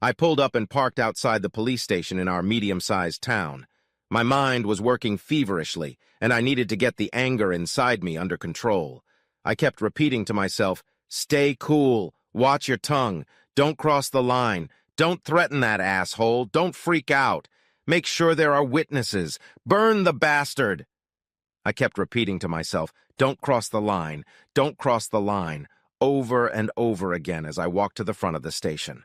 I pulled up and parked outside the police station in our medium-sized town. My mind was working feverishly, and I needed to get the anger inside me under control. I kept repeating to myself, "Stay cool, watch your tongue, don't cross the line, don't threaten that asshole, don't freak out, make sure there are witnesses, burn the bastard." I kept repeating to myself, "Don't cross the line, don't cross the line," over and over again as I walked to the front of the station.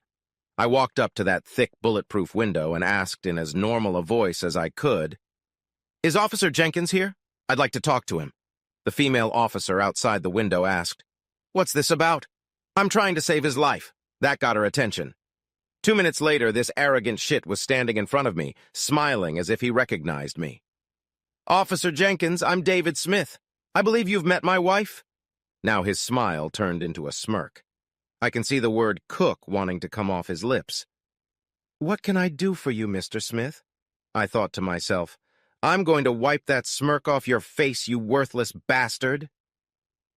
I walked up to that thick, bulletproof window and asked in as normal a voice as I could, "Is Officer Jenkins here? I'd like to talk to him." The female officer outside the window asked, "What's this about?" "I'm trying to save his life." That got her attention. 2 minutes later, this arrogant shit was standing in front of me, smiling as if he recognized me. "Officer Jenkins, I'm David Smith. I believe you've met my wife?" Now his smile turned into a smirk. I can see the word cook wanting to come off his lips. "What can I do for you, Mr. Smith?" I thought to myself, "I'm going to wipe that smirk off your face, you worthless bastard."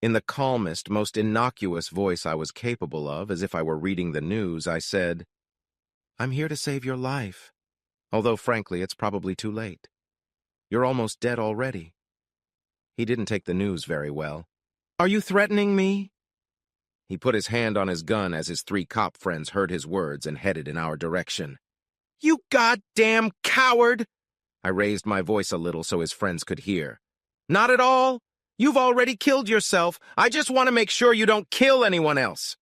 In the calmest, most innocuous voice I was capable of, as if I were reading the news, I said, "I'm here to save your life, although frankly it's probably too late. You're almost dead already." He didn't take the news very well. "Are you threatening me?" He put his hand on his gun as his 3 cop friends heard his words and headed in our direction. "You goddamn coward!" I raised my voice a little so his friends could hear. "Not at all. You've already killed yourself. I just want to make sure you don't kill anyone else."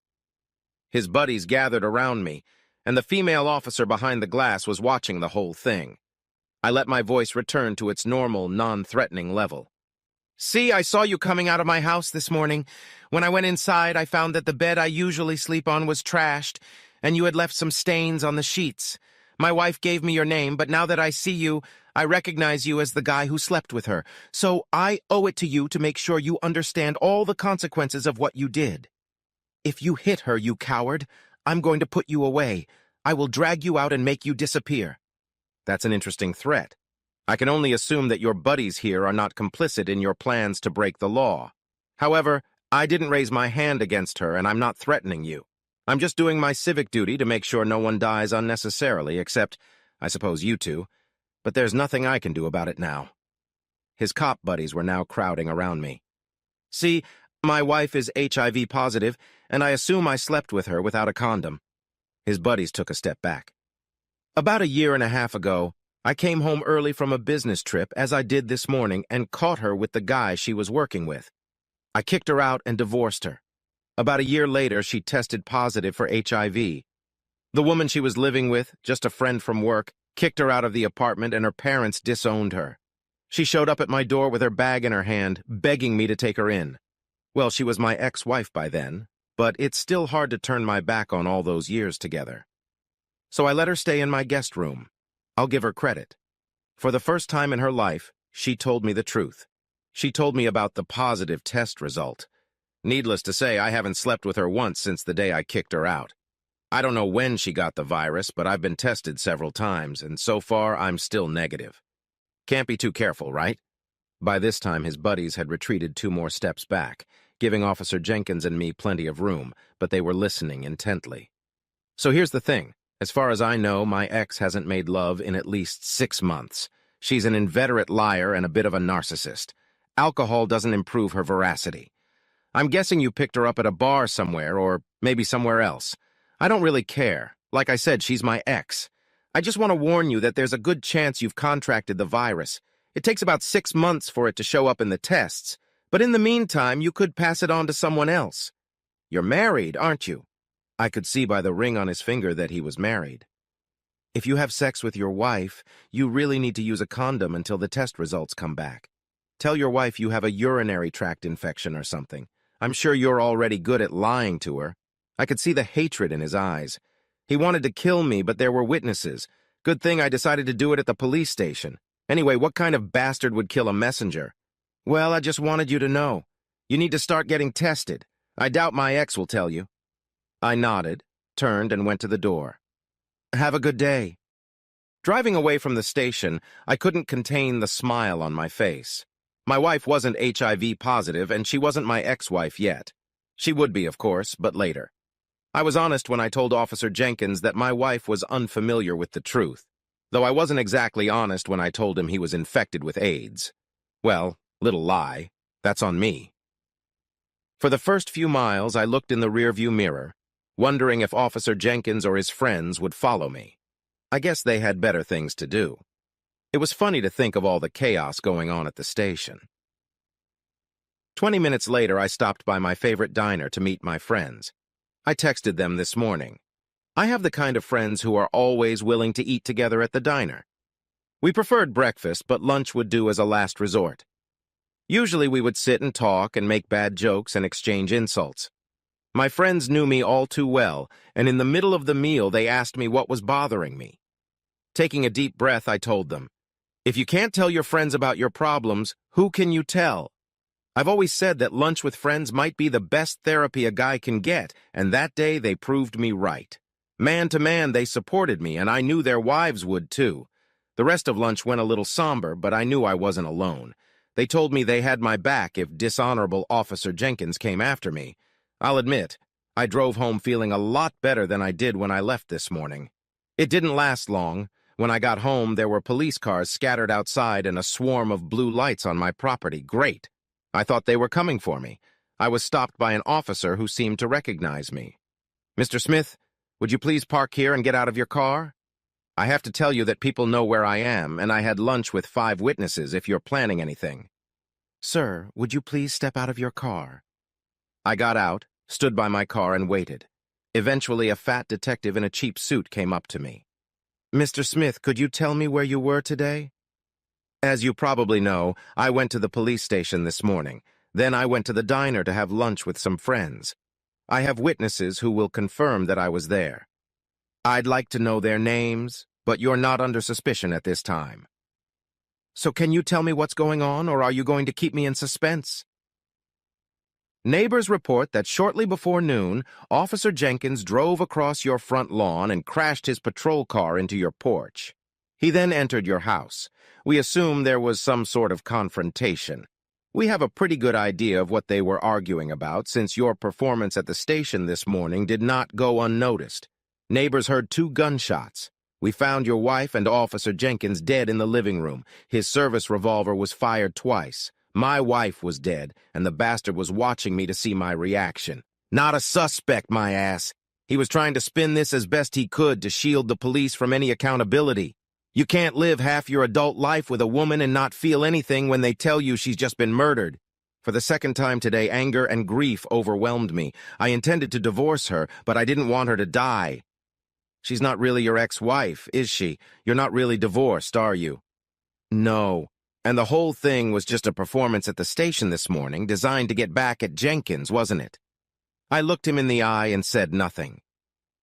His buddies gathered around me, and the female officer behind the glass was watching the whole thing. I let my voice return to its normal, non-threatening level. "See, I saw you coming out of my house this morning. When I went inside, I found that the bed I usually sleep on was trashed, and you had left some stains on the sheets. My wife gave me your name, but now that I see you, I recognize you as the guy who slept with her. So I owe it to you to make sure you understand all the consequences of what you did. If you hit her, you coward, I'm going to put you away. I will drag you out and make you disappear." That's an interesting threat. I can only assume that your buddies here are not complicit in your plans to break the law. However, I didn't raise my hand against her, and I'm not threatening you. I'm just doing my civic duty to make sure no one dies unnecessarily, except, I suppose, you two. But there's nothing I can do about it now. His cop buddies were now crowding around me. "See, my wife is HIV positive, and I assume I slept with her without a condom." His buddies took a step back. "About 1.5 years ago, I came home early from a business trip, as I did this morning, and caught her with the guy she was working with. I kicked her out and divorced her. About 1 year later, she tested positive for HIV. The woman she was living with, just a friend from work, kicked her out of the apartment, and her parents disowned her. She showed up at my door with her bag in her hand, begging me to take her in. Well, she was my ex-wife by then, but it's still hard to turn my back on all those years together. So I let her stay in my guest room. I'll give her credit. For the first time in her life, she told me the truth. She told me about the positive test result. Needless to say, I haven't slept with her once since the day I kicked her out. I don't know when she got the virus, but I've been tested several times, and so far I'm still negative. Can't be too careful, right?" By this time, his buddies had retreated 2 more steps back, giving Officer Jenkins and me plenty of room, but they were listening intently. "So here's the thing. As far as I know, my ex hasn't made love in at least 6 months. She's an inveterate liar and a bit of a narcissist. Alcohol doesn't improve her veracity. I'm guessing you picked her up at a bar somewhere, or maybe somewhere else. I don't really care. Like I said, she's my ex. I just want to warn you that there's a good chance you've contracted the virus. It takes about 6 months for it to show up in the tests, but in the meantime, you could pass it on to someone else. You're married, aren't you?" I could see by the ring on his finger that he was married. "If you have sex with your wife, you really need to use a condom until the test results come back. Tell your wife you have a urinary tract infection or something. I'm sure you're already good at lying to her." I could see the hatred in his eyes. He wanted to kill me, but there were witnesses. Good thing I decided to do it at the police station. Anyway, what kind of bastard would kill a messenger? "Well, I just wanted you to know. You need to start getting tested. I doubt my ex will tell you." I nodded, turned, and went to the door. "Have a good day." Driving away from the station, I couldn't contain the smile on my face. My wife wasn't HIV positive, and she wasn't my ex-wife yet. She would be, of course, but later. I was honest when I told Officer Jenkins that my wife was unfamiliar with the truth, though I wasn't exactly honest when I told him he was infected with AIDS. Well, little lie. That's on me. For the first few miles, I looked in the rearview mirror, wondering if Officer Jenkins or his friends would follow me. I guess they had better things to do. It was funny to think of all the chaos going on at the station. 20 minutes later, I stopped by my favorite diner to meet my friends. I texted them this morning. I have the kind of friends who are always willing to eat together at the diner. We preferred breakfast, but lunch would do as a last resort. Usually we would sit and talk and make bad jokes and exchange insults. My friends knew me all too well, and in the middle of the meal they asked me what was bothering me. Taking a deep breath, I told them, "If you can't tell your friends about your problems, who can you tell?" I've always said that lunch with friends might be the best therapy a guy can get, and that day they proved me right. Man to man, they supported me, and I knew their wives would too. The rest of lunch went a little somber, but I knew I wasn't alone. They told me they had my back if dishonorable Officer Jenkins came after me. I'll admit, I drove home feeling a lot better than I did when I left this morning. It didn't last long. When I got home, there were police cars scattered outside and a swarm of blue lights on my property. Great. I thought they were coming for me. I was stopped by an officer who seemed to recognize me. "Mr. Smith, would you please park here and get out of your car? I have to tell you that people know where I am, and I had lunch with 5 witnesses if you're planning anything." "Sir, would you please step out of your car?" I got out, stood by my car, and waited. Eventually, a fat detective in a cheap suit came up to me. "Mr. Smith, could you tell me where you were today?" "As you probably know, I went to the police station this morning. Then I went to the diner to have lunch with some friends. I have witnesses who will confirm that I was there. I'd like to know their names, but you're not under suspicion at this time. So can you tell me what's going on, or are you going to keep me in suspense?" "Neighbors report that shortly before noon, Officer Jenkins drove across your front lawn and crashed his patrol car into your porch. He then entered your house. We assume there was some sort of confrontation. We have a pretty good idea of what they were arguing about, since your performance at the station this morning did not go unnoticed. Neighbors heard 2 gunshots. We found your wife and Officer Jenkins dead in the living room. His service revolver was fired twice. My wife was dead, and the bastard was watching me to see my reaction. Not a suspect, my ass. He was trying to spin this as best he could to shield the police from any accountability. You can't live half your adult life with a woman and not feel anything when they tell you she's just been murdered. For the second time today, anger and grief overwhelmed me. I intended to divorce her, but I didn't want her to die. She's not really your ex-wife, is she? You're not really divorced, are you?" "No. And the whole thing was just a performance at the station this morning, designed to get back at Jenkins, wasn't it?" I looked him in the eye and said nothing.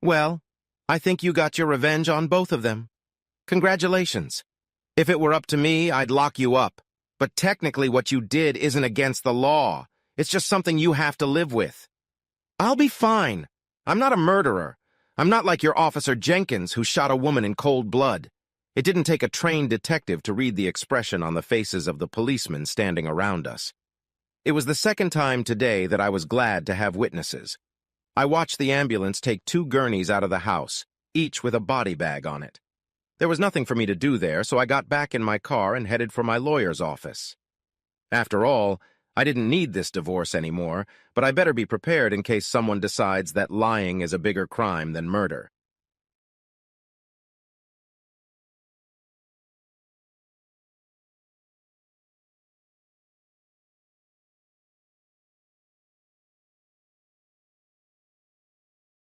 "Well, I think you got your revenge on both of them. Congratulations. If it were up to me, I'd lock you up. But technically what you did isn't against the law. It's just something you have to live with." "I'll be fine. I'm not a murderer. I'm not like your Officer Jenkins, who shot a woman in cold blood." It didn't take a trained detective to read the expression on the faces of the policemen standing around us. It was the second time today that I was glad to have witnesses. I watched the ambulance take 2 gurneys out of the house, each with a body bag on it. There was nothing for me to do there, so I got back in my car and headed for my lawyer's office. After all, I didn't need this divorce anymore, but I better be prepared in case someone decides that lying is a bigger crime than murder.